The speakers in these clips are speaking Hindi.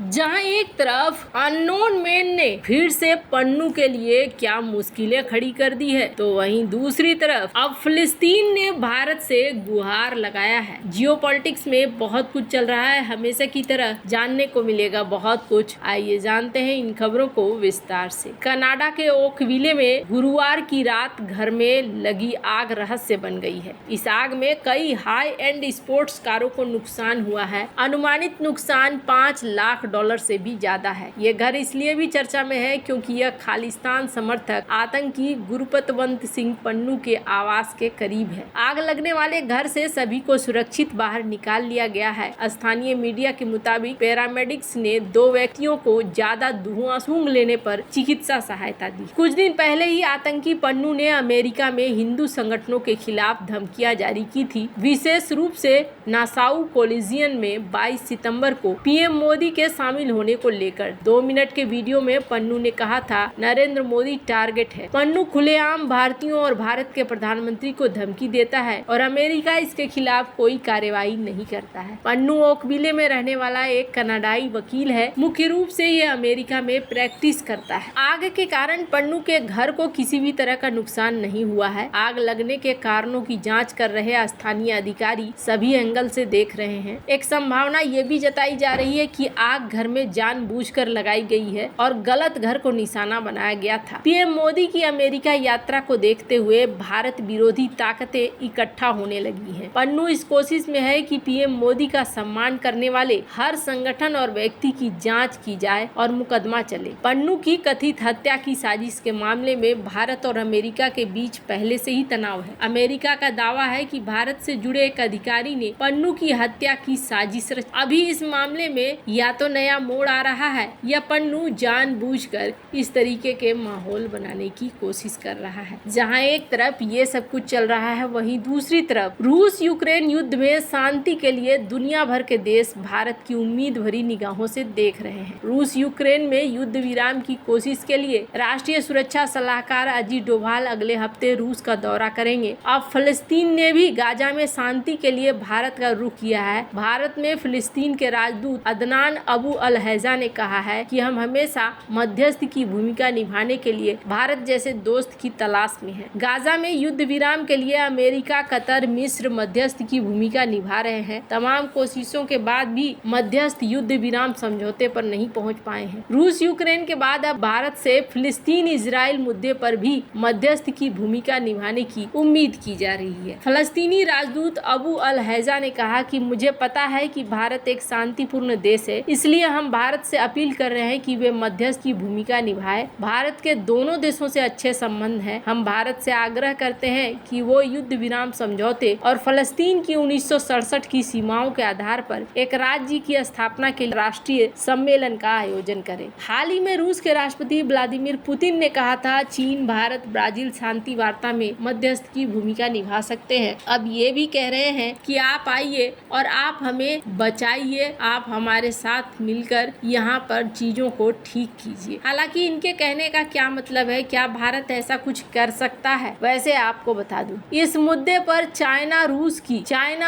जहां एक तरफ अननोन मैन ने फिर से पन्नू के लिए क्या मुश्किलें खड़ी कर दी है, तो वहीं दूसरी तरफ अब फिलिस्तीन ने भारत से गुहार लगाया है। जियोपॉलिटिक्स में बहुत कुछ चल रहा है, हमेशा की तरह जानने को मिलेगा बहुत कुछ। आइए जानते हैं इन खबरों को विस्तार से। कनाडा के ओकविले में गुरुवार की रात घर में लगी आग रहस्य बन गई है। इस आग में कई हाई एंड स्पोर्ट्स कारों को नुकसान हुआ है। अनुमानित नुकसान $5 लाख से भी ज्यादा है। ये घर इसलिए भी चर्चा में है क्योंकि यह खालिस्तान समर्थक आतंकी गुरपतवंत सिंह पन्नू के आवास के करीब है। आग लगने वाले घर से सभी को सुरक्षित बाहर निकाल लिया गया है। स्थानीय मीडिया के मुताबिक पैरामेडिक्स ने 2 व्यक्तियों को ज्यादा धुआं सूंघ लेने पर चिकित्सा सहायता दी। कुछ दिन पहले ही आतंकी पन्नू ने अमेरिका में हिंदू संगठनों के खिलाफ धमकियां जारी की थी। विशेष रूप से नासाउ कोलिजियन में 22 सितंबर को पीएम मोदी के शामिल होने को लेकर 2 मिनट के वीडियो में पन्नू ने कहा था, नरेंद्र मोदी टारगेट है। पन्नू खुलेआम भारतीयों और भारत के प्रधानमंत्री को धमकी देता है और अमेरिका इसके खिलाफ कोई कार्रवाई नहीं करता है। पन्नू ओकविले में रहने वाला एक कनाडाई वकील है। मुख्य रूप से ये अमेरिका में प्रैक्टिस करता है। आग के कारण पन्नू के घर को किसी भी तरह का नुकसान नहीं हुआ है। आग लगने के कारणों की जाँच कर रहे स्थानीय अधिकारी सभी एंगल से देख रहे हैं। एक संभावना ये भी जताई जा रही है कि आग घर में जानबूझकर लगाई गई है और गलत घर को निशाना बनाया गया था। पीएम मोदी की अमेरिका यात्रा को देखते हुए भारत विरोधी ताकतें इकट्ठा होने लगी हैं। पन्नू इस कोशिश में है कि पीएम मोदी का सम्मान करने वाले हर संगठन और व्यक्ति की जांच की जाए और मुकदमा चले। पन्नू की कथित हत्या की साजिश के मामले में भारत और अमेरिका के बीच पहले से ही तनाव है। अमेरिका का दावा है कि भारत से जुड़े एक अधिकारी ने पन्नू की हत्या की साजिश रची। अभी इस मामले में या तो नया मोड़ आ रहा है या पन्नू जानबूझकर इस तरीके के माहौल बनाने की कोशिश कर रहा है। जहां एक तरफ ये सब कुछ चल रहा है, वहीं दूसरी तरफ रूस यूक्रेन युद्ध में शांति के लिए दुनिया भर के देश भारत की उम्मीद भरी निगाहों से देख रहे हैं। रूस यूक्रेन में युद्ध विराम की कोशिश के लिए राष्ट्रीय सुरक्षा सलाहकार अजीत डोभाल अगले हफ्ते रूस का दौरा करेंगे। अब फिलिस्तीन ने भी गाजा में शांति के लिए भारत का रुख किया है। भारत में फिलिस्तीन के राजदूत अदनान अबू अल हैजा ने कहा है कि हम हमेशा मध्यस्थ की भूमिका निभाने के लिए भारत जैसे दोस्त की तलाश में हैं। गाजा में युद्ध विराम के लिए अमेरिका, कतर, मिस्र मध्यस्थ की भूमिका निभा रहे हैं। तमाम कोशिशों के बाद भी मध्यस्थ युद्ध विराम समझौते पर नहीं पहुंच पाए हैं। रूस यूक्रेन के बाद अब भारत से फिलिस्तीन इजराइल मुद्दे पर भी मध्यस्थ की भूमिका निभाने की उम्मीद की जा रही है। फलस्तीनी राजदूत अबू अल हैजा ने कहा कि मुझे पता है कि भारत एक शांतिपूर्ण देश है, इसलिए हम भारत से अपील कर रहे हैं कि वे मध्यस्थ की भूमिका निभाए। भारत के दोनों देशों से अच्छे संबंध हैं। हम भारत से आग्रह करते हैं कि वो युद्ध विराम समझौते और फलस्तीन की 1967 की सीमाओं के आधार पर एक राज्य की स्थापना के राष्ट्रीय सम्मेलन का आयोजन करें। हाल ही में रूस के राष्ट्रपति व्लादिमीर पुतिन ने कहा था, चीन, भारत, ब्राजील शांति वार्ता में मध्यस्थ की भूमिका निभा सकते हैं। अब ये भी कह रहे हैं कि आप आइए और आप हमें बचाइए, आप हमारे साथ मिलकर यहाँ पर चीजों को ठीक कीजिए। हालांकि इनके कहने का क्या मतलब है, क्या भारत ऐसा कुछ कर सकता है? वैसे आपको बता दूं, इस मुद्दे पर चाइना,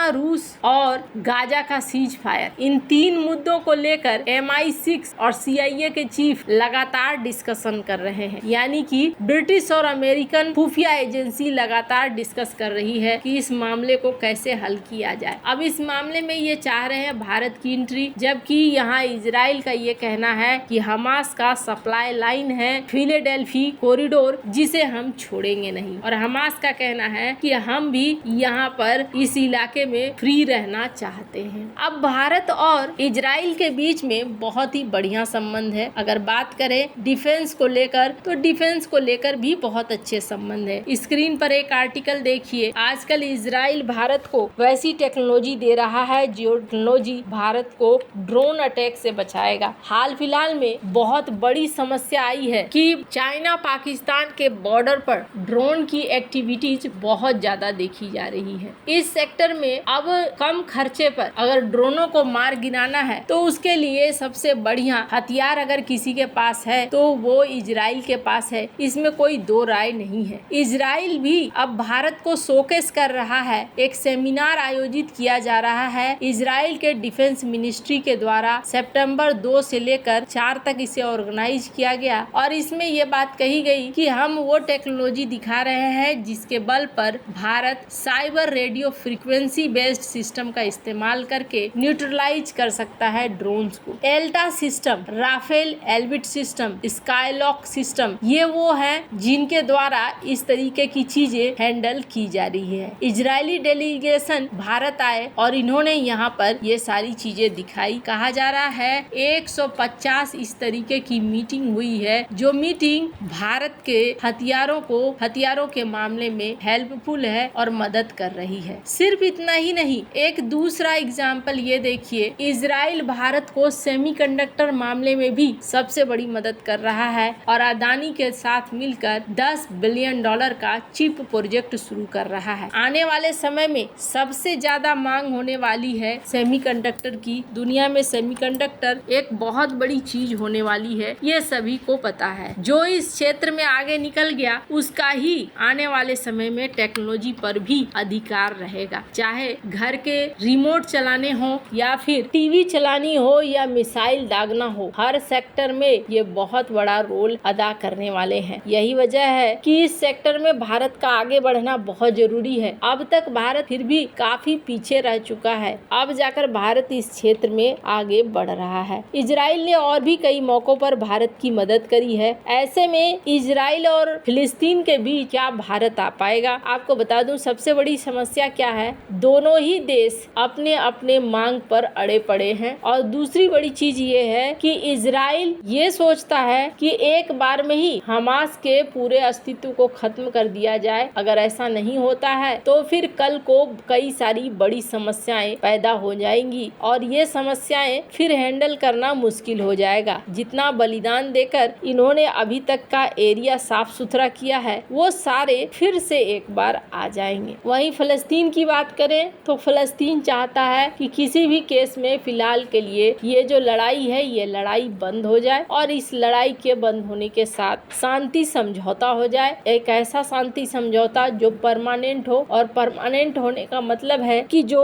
रूस और गाजा का सीज फायर, इन 3 मुद्दों को लेकर MI6 और CIA के चीफ लगातार डिस्कशन कर रहे हैं। यानी कि ब्रिटिश और अमेरिकन खुफिया एजेंसी लगातार डिस्कस कर रही है कि इस मामले को कैसे हल किया जाए। अब इस मामले में ये चाह रहे हैं भारत की एंट्री, जबकि यहाँ इजराइल का ये कहना है कि हमास का सप्लाई लाइन है फिलाडेल्फी कॉरिडोर, जिसे हम छोड़ेंगे नहीं। और हमास का कहना है कि हम भी यहाँ पर इस इलाके में फ्री रहना चाहते हैं। अब भारत और इजराइल के बीच में बहुत ही बढ़िया संबंध है। अगर बात करें डिफेंस को लेकर, तो डिफेंस को लेकर भी बहुत अच्छे संबंध है। स्क्रीन पर एक आर्टिकल देखिए। आजकल इजराइल भारत को वैसी टेक्नोलॉजी दे रहा है जो टेक्नोलॉजी भारत को ड्रोन अटैक से बचाएगा। हाल फिलहाल में बहुत बड़ी समस्या आई है कि चाइना पाकिस्तान के बॉर्डर पर ड्रोन की एक्टिविटीज बहुत ज्यादा देखी जा रही है। इस सेक्टर में अब कम खर्चे पर अगर ड्रोनों को मार गिराना है तो उसके लिए सबसे बढ़िया हथियार अगर किसी के पास है तो वो इजराइल के पास है। इसमें कोई दो राय नहीं है। इजराइल भी अब भारत को शोकेस कर रहा है। एक सेमिनार आयोजित किया जा रहा है इजराइल के डिफेंस मिनिस्ट्री के द्वारा सितंबर 2 से लेकर 4 तक इसे ऑर्गेनाइज किया गया और इसमें ये बात कही गई कि हम वो टेक्नोलॉजी दिखा रहे हैं जिसके बल पर Bharat cyber radio frequency based system का इस्तेमाल करके न्यूट्रलाइज कर सकता है ड्रोन्स को। Elta system, Rafael Elbit system, Skylock system, ये वो है जिनके द्वारा इस तरीके की चीजें हैंडल की जा रही है। इजरायली डेलीगेशन भारत आए और इन्होंने यहाँ पर ये सारी चीजें दिखाई। कहा जा रहा है 150 इस तरीके की मीटिंग हुई है, जो मीटिंग भारत के हथियारों के मामले में हेल्पफुल है और मदद कर रही है। सिर्फ इतना ही नहीं, एक दूसरा एग्जाम्पल ये देखिए, इजराइल भारत को सेमीकंडक्टर मामले में भी सबसे बड़ी मदद कर रहा है और अदानी के साथ मिलकर $10 बिलियन का चिप प्रोजेक्ट शुरू कर रहा है। आने वाले समय में सबसे ज्यादा मांग होने वाली है सेमीकंडक्टर की। दुनिया में सेमीकंडक्टर एक बहुत बड़ी चीज होने वाली है, ये सभी को पता है। जो इस क्षेत्र में आगे निकल गया उसका ही आने वाले समय में टेक्नोलॉजी पर भी अधिकार रहेगा। चाहे घर के रिमोट चलाने हो या फिर टीवी चलानी हो या मिसाइल दागना हो, हर सेक्टर में ये बहुत बड़ा रोल अदा करने वाले हैं। यही वजह है कि इस सेक्टर में भारत का आगे बढ़ना बहुत जरूरी है। अब तक भारत फिर भी काफी पीछे रह चुका है, अब जाकर भारत इस क्षेत्र में आगे बढ़ रहा है। इजराइल ने और भी कई मौकों पर भारत की मदद करी है। ऐसे में इजराइल और फिलिस्तीन के बीच क्या भारत आ पाएगा? आपको बता दूं सबसे बड़ी समस्या क्या है, दोनों ही देश अपने अपने मांग पर अड़े पड़े हैं। और दूसरी बड़ी चीज ये है कि इजराइल ये सोचता है कि एक बार में ही हमास के पूरे अस्तित्व को खत्म कर दिया जाए। अगर ऐसा नहीं होता है तो फिर कल को कई सारी बड़ी समस्याएं पैदा हो जाएंगी और ये समस्याएं फिर हैंडल करना मुश्किल हो जाएगा। जितना बलिदान देकर इन्होंने अभी तक का एरिया साफ सुथरा किया है, वो सारे फिर से एक बार आ जाएंगे। वहीं फलस्तीन की बात करें तो फलस्तीन चाहता है कि किसी भी केस में फिलहाल के लिए ये जो लड़ाई है, ये लड़ाई बंद हो जाए और इस लड़ाई के बंद होने के साथ शांति समझौता हो जाए। एक ऐसा शांति समझौता जो परमानेंट हो, और परमानेंट होने का मतलब है कि जो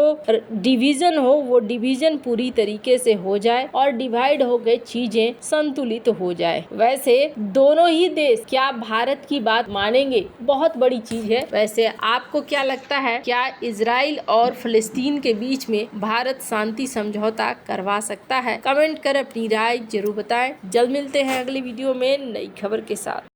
डिवीजन हो वो डिवीजन पूरी तरीके से हो जाए और डिवाइड हो गए चीजें संतुलित हो जाए। वैसे दोनों ही देश क्या भारत की बात मानेंगे, बहुत बड़ी चीज है। वैसे आपको क्या लगता है, क्या इजराइल और फिलिस्तीन के बीच में भारत शांति समझौता करवा सकता है? कमेंट कर अपनी राय जरूर बताएं। जल्द मिलते हैं अगली वीडियो में नई खबर के साथ।